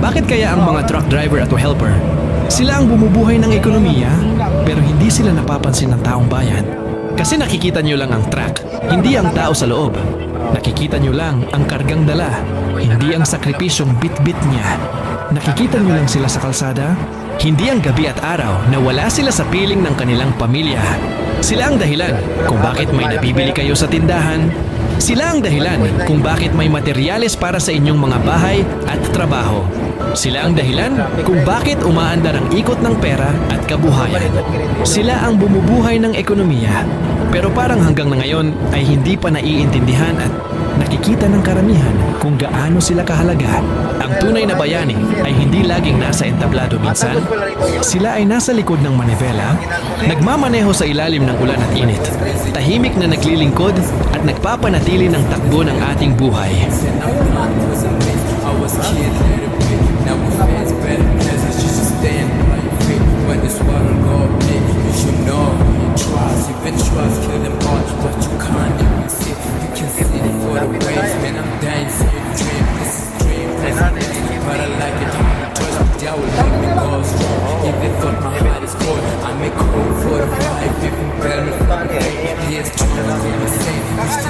Bakit kaya ang mga truck driver at helper, sila ang bumubuhay ng ekonomiya, pero hindi sila napapansin ng taong bayan? Kasi nakikita nyo lang ang truck, hindi ang tao sa loob. Nakikita nyo lang ang kargang dala, hindi ang sakripisyong bit-bit niya. Nakikita nyo lang sila sa kalsada, hindi ang gabi at araw na wala sila sa piling ng kanilang pamilya. Sila ang dahilan kung bakit may nabibili kayo sa tindahan. Sila ang dahilan kung bakit may materyales para sa inyong mga bahay at trabaho. Sila ang dahilan kung bakit umaandar ang ikot ng pera at kabuhayan. Sila ang bumubuhay ng ekonomiya. Pero parang hanggang na ngayon ay hindi pa naiintindihan at nakikita ng karamihan kung gaano sila kahalaga. Ang tunay na bayani ay hindi laging nasa entablado minsan. Sila ay nasa likod ng manibela, nagmamaneho sa ilalim ng ulan at init, tahimik na naglilingkod at nagpapanatili ng takbo ng ating buhay.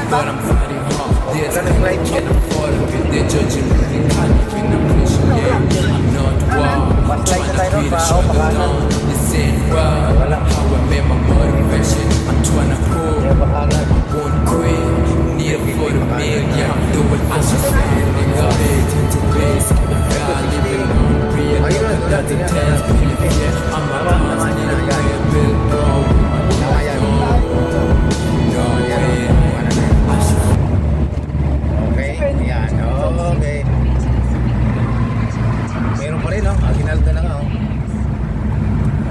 But I'm fighting hard. Yes, I can't afford it. They're judging me. Can't even appreciate. I'm not wow. I'm trying to beat a struggle down. This ain't right. How I made my motivation. I'm trying to prove I won't quit. Need it for the million. Do it as a fan. Nigga, it's to base. God living on real. That's a test. I'm a boss. Need a real bill, bro. Okay. Meron pa rin, no? Aginaldo na nga, oh.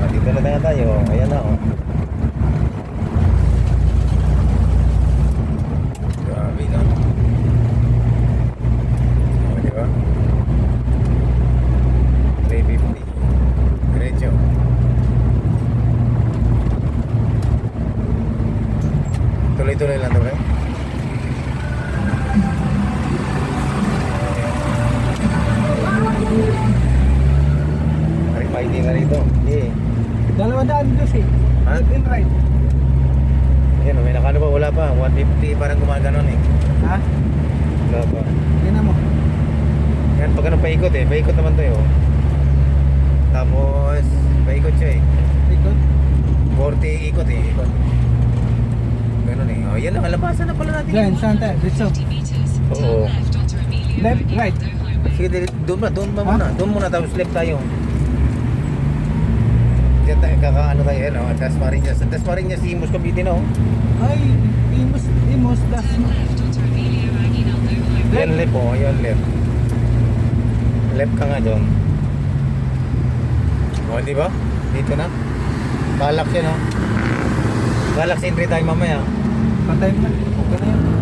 Dito na tayo. Ayan na, oh. Grabe, no? Di ba? 350. Diretso. Tuloy-tuloy lang ito, right? Hindi na rito. Yeah. 200 dos eh. Ha? In right. Yan, may nakano pa, wala pa. 150 parang gumaganon eh. Ha? Wala pa. Tingnan mo. Yan, pag ano paikot eh. Paikot naman to eh. Oh. Tapos, paikot siya eh. Ikot. 40 ikot eh. Ikot. Ganun eh. Oh, yan ang alabasan na pala natin. Diyan, saan tayo? Dito. Oo. Left, right. Sige, doon ba Ha? muna? Doon muna, tapos left tayo. Diyan tayo, kakaano tayo eh, no? Dasmariñas. Dasmariñas, Imus, Cavite, no? Ay, Imos, das. Yan left oh, yan left. Left ka nga doon. O, di ba? Dito na. Balak siya, no? Balak sa entry tayo mamaya. Patay mo na. Okay na yun.